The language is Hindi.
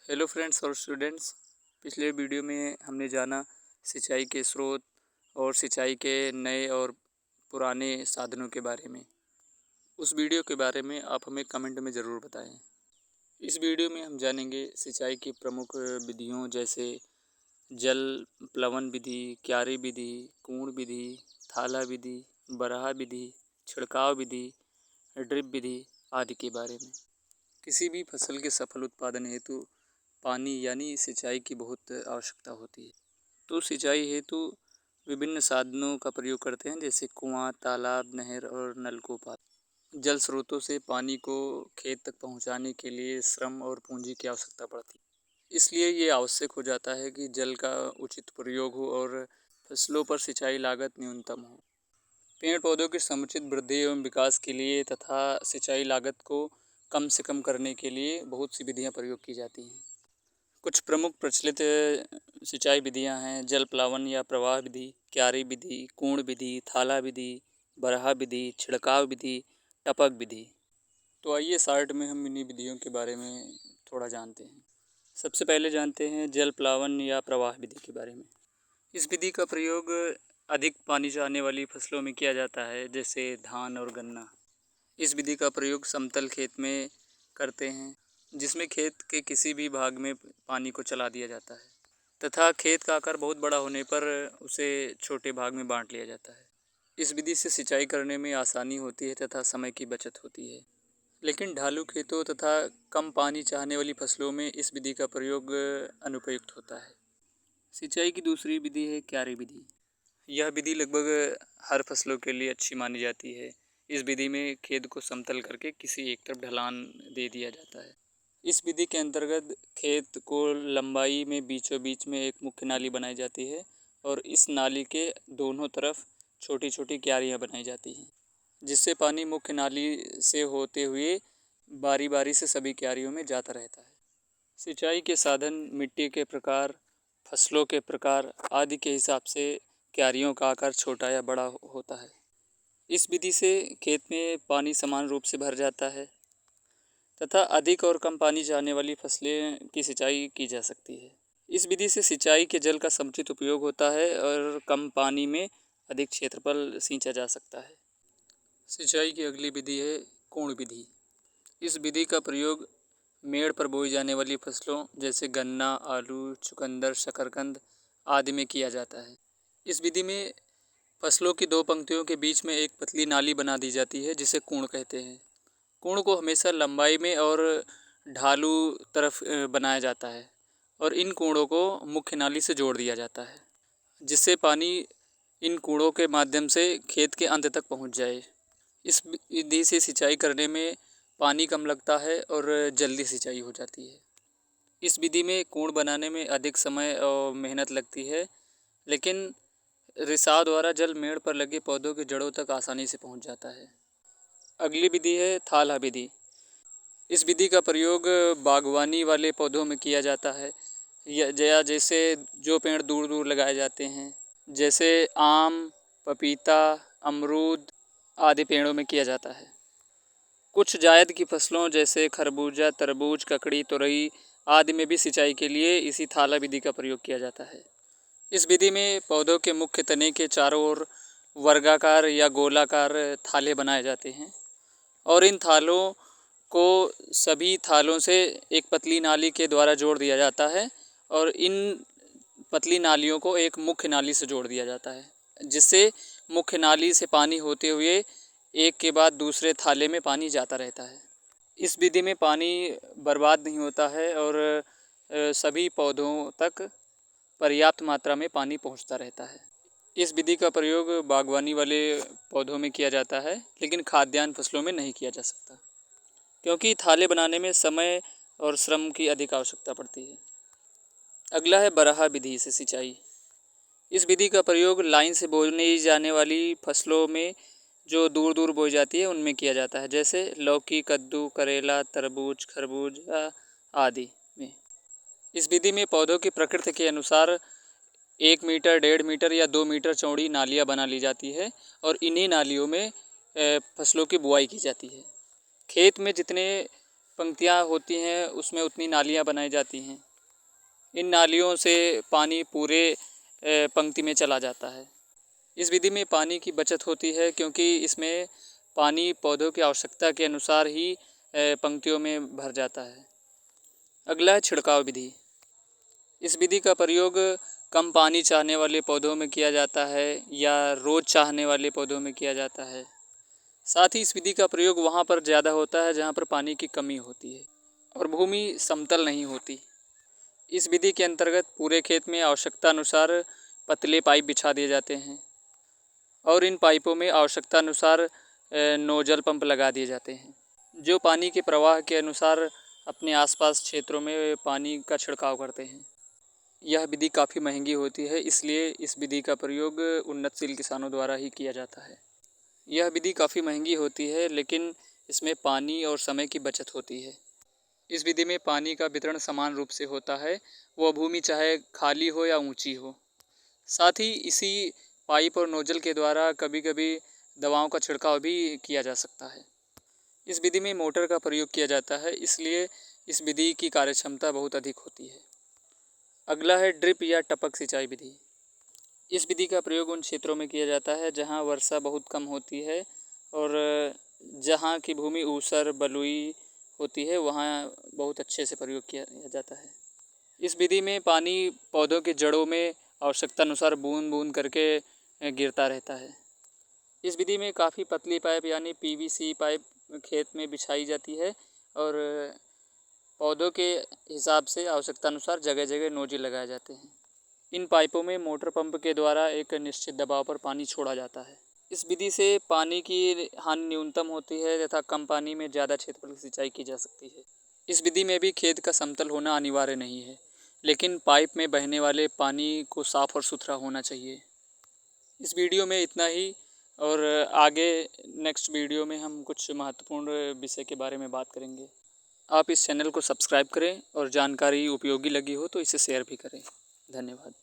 हेलो फ्रेंड्स और स्टूडेंट्स। पिछले वीडियो में हमने जाना सिंचाई के स्रोत और सिंचाई के नए और पुराने साधनों के बारे में। उस वीडियो के बारे में आप हमें कमेंट में ज़रूर बताएं। इस वीडियो में हम जानेंगे सिंचाई की प्रमुख विधियों जैसे जल प्लवन विधि, क्यारी विधि, कुंड विधि, थाला विधि, बराहा विधि, छिड़काव विधि, ड्रिप विधि आदि के बारे में। किसी भी फसल के सफल उत्पादन हेतु पानी यानी सिंचाई की बहुत आवश्यकता होती है। तो सिंचाई हेतु विभिन्न साधनों का प्रयोग करते हैं जैसे कुआं, तालाब, नहर और नलकूप आदि। जल स्रोतों से पानी को खेत तक पहुंचाने के लिए श्रम और पूंजी की आवश्यकता पड़ती है। इसलिए ये आवश्यक हो जाता है कि जल का उचित प्रयोग हो और फसलों पर सिंचाई लागत न्यूनतम हो। पेड़ पौधों की समुचित वृद्धि एवं विकास के लिए तथा सिंचाई लागत को कम से कम करने के लिए बहुत सी विधियाँ प्रयोग की जाती हैं। कुछ प्रमुख प्रचलित सिंचाई विधियां हैं जल प्लावन या प्रवाह विधि, क्यारी विधि, कुंड विधि, थाला विधि, बराहा विधि, छिड़काव विधि, टपक विधि। तो आइए शार्ट में हम इन्हीं विधियों के बारे में थोड़ा जानते हैं। सबसे पहले जानते हैं जल प्लावन या प्रवाह विधि के बारे में। इस विधि का प्रयोग अधिक पानी चाहने वाली फसलों में किया जाता है जैसे धान और गन्ना। इस विधि का प्रयोग समतल खेत में करते हैं जिसमें खेत के किसी भी भाग में पानी को चला दिया जाता है तथा खेत का आकार बहुत बड़ा होने पर उसे छोटे भाग में बांट लिया जाता है। इस विधि से सिंचाई करने में आसानी होती है तथा समय की बचत होती है। लेकिन ढालू खेतों तथा कम पानी चाहने वाली फसलों में इस विधि का प्रयोग अनुपयुक्त होता है। सिंचाई की दूसरी विधि है क्यारी विधि। यह विधि लगभग हर फसलों के लिए अच्छी मानी जाती है। इस विधि में खेत को समतल करके किसी एक तरफ ढलान दे दिया जाता है। इस विधि के अंतर्गत खेत को लंबाई में बीचों बीच में एक मुख्य नाली बनाई जाती है और इस नाली के दोनों तरफ छोटी छोटी क्यारियाँ बनाई जाती हैं जिससे पानी मुख्य नाली से होते हुए बारी बारी से सभी क्यारियों में जाता रहता है। सिंचाई के साधन मिट्टी के प्रकार, फसलों के प्रकार आदि के हिसाब से क्यारियों का आकार छोटा या बड़ा होता है। इस विधि से खेत में पानी समान रूप से भर जाता है तथा अधिक और कम पानी चाहने वाली फसलें की सिंचाई की जा सकती है। इस विधि से सिंचाई के जल का समुचित उपयोग होता है और कम पानी में अधिक क्षेत्रफल सींचा जा सकता है। सिंचाई की अगली विधि है कुंड विधि। इस विधि का प्रयोग मेड़ पर बोई जाने वाली फसलों जैसे गन्ना, आलू, चुकंदर, शकरकंद आदि में किया जाता है। इस विधि में फसलों की दो पंक्तियों के बीच में एक पतली नाली बना दी जाती है जिसे कुंड कहते हैं। कुंड को हमेशा लंबाई में और ढालू तरफ बनाया जाता है और इन कुंडों को मुख्य नाली से जोड़ दिया जाता है जिससे पानी इन कुंडों के माध्यम से खेत के अंत तक पहुंच जाए। इस विधि से सिंचाई करने में पानी कम लगता है और जल्दी सिंचाई हो जाती है। इस विधि में कुंड बनाने में अधिक समय और मेहनत लगती है लेकिन रिसाव द्वारा जल मेड़ पर लगे पौधों की जड़ों तक आसानी से पहुंच जाता है। अगली विधि है थाला विधि। इस विधि का प्रयोग बागवानी वाले पौधों में किया जाता है या जैसे जो पेड़ दूर दूर लगाए जाते हैं जैसे आम, पपीता, अमरूद आदि पेड़ों में किया जाता है। कुछ जायद की फसलों जैसे खरबूजा, तरबूज, ककड़ी, तोरई आदि में भी सिंचाई के लिए इसी थाला विधि का प्रयोग किया जाता है। इस विधि में पौधों के मुख्य तने के चारों ओर वर्गाकार या गोलाकार थाले बनाए जाते हैं और इन थालों को सभी थालों से एक पतली नाली के द्वारा जोड़ दिया जाता है और इन पतली नालियों को एक मुख्य नाली से जोड़ दिया जाता है जिससे मुख्य नाली से पानी होते हुए एक के बाद दूसरे थाले में पानी जाता रहता है। इस विधि में पानी बर्बाद नहीं होता है और सभी पौधों तक पर्याप्त मात्रा में पानी पहुंचता रहता है। इस विधि का प्रयोग बागवानी वाले पौधों में किया जाता है लेकिन खाद्यान्न फसलों में नहीं किया जा सकता क्योंकि थाले बनाने में समय और श्रम की अधिक आवश्यकता पड़ती है। अगला है बराहा विधि से सिंचाई। इस विधि का प्रयोग लाइन से बोई जाने वाली फसलों में जो दूर दूर बोई जाती है उनमें किया जाता है जैसे लौकी, कद्दू, करेला, तरबूज, खरबूजा आदि में। इस विधि में पौधों की प्रकृति के अनुसार 1 मीटर, 1.5 मीटर या 2 मीटर चौड़ी नालियाँ बना ली जाती है और इन्हीं नालियों में फसलों की बुआई की जाती है। खेत में जितने पंक्तियाँ होती हैं उसमें उतनी नालियाँ बनाई जाती हैं। इन नालियों से पानी पूरे पंक्ति में चला जाता है। इस विधि में पानी की बचत होती है क्योंकि इसमें पानी पौधों की आवश्यकता के अनुसार ही पंक्तियों में भर जाता है। अगला है छिड़काव विधि। इस विधि का प्रयोग कम पानी चाहने वाले पौधों में किया जाता है या रोज़ चाहने वाले पौधों में किया जाता है। साथ ही इस विधि का प्रयोग वहाँ पर ज़्यादा होता है जहाँ पर पानी की कमी होती है और भूमि समतल नहीं होती। इस विधि के अंतर्गत पूरे खेत में आवश्यकता अनुसार पतले पाइप बिछा दिए जाते हैं और इन पाइपों में आवश्यकता अनुसार नोजल पंप लगा दिए जाते हैं जो पानी के प्रवाह के अनुसार अपने आसपास क्षेत्रों में पानी का छिड़काव करते हैं। यह विधि काफ़ी महंगी होती है, इसलिए इस विधि का प्रयोग उन्नतशील किसानों द्वारा ही किया जाता है। यह विधि काफ़ी महंगी होती है लेकिन इसमें पानी और समय की बचत होती है। इस विधि में पानी का वितरण समान रूप से होता है, वह भूमि चाहे खाली हो या ऊंची हो। साथ ही इसी पाइप और नोजल के द्वारा कभी कभी दवाओं का छिड़काव भी किया जा सकता है। इस विधि में मोटर का प्रयोग किया जाता है, इसलिए इस विधि की कार्यक्षमता बहुत अधिक होती है। अगला है ड्रिप या टपक सिंचाई विधि। इस विधि का प्रयोग उन क्षेत्रों में किया जाता है जहां वर्षा बहुत कम होती है और जहां की भूमि ऊसर बलुई होती है, वहां बहुत अच्छे से प्रयोग किया जाता है। इस विधि में पानी पौधों के जड़ों में आवश्यकता अनुसार बूंद बूंद करके गिरता रहता है। इस विधि में काफ़ी पतली पाइप यानी पीवीसी पाइप खेत में बिछाई जाती है और पौधों के हिसाब से आवश्यकता अनुसार जगह जगह नोजल लगाए जाते हैं। इन पाइपों में मोटर पंप के द्वारा एक निश्चित दबाव पर पानी छोड़ा जाता है। इस विधि से पानी की हानि न्यूनतम होती है तथा कम पानी में ज़्यादा क्षेत्रफल की सिंचाई की जा सकती है। इस विधि में भी खेत का समतल होना अनिवार्य नहीं है, लेकिन पाइप में बहने वाले पानी को साफ और सुथरा होना चाहिए। इस वीडियो में इतना ही और आगे नेक्स्ट वीडियो में हम कुछ महत्वपूर्ण विषय के बारे में बात करेंगे। आप इस चैनल को सब्सक्राइब करें और जानकारी उपयोगी लगी हो तो इसे शेयर भी करें। धन्यवाद।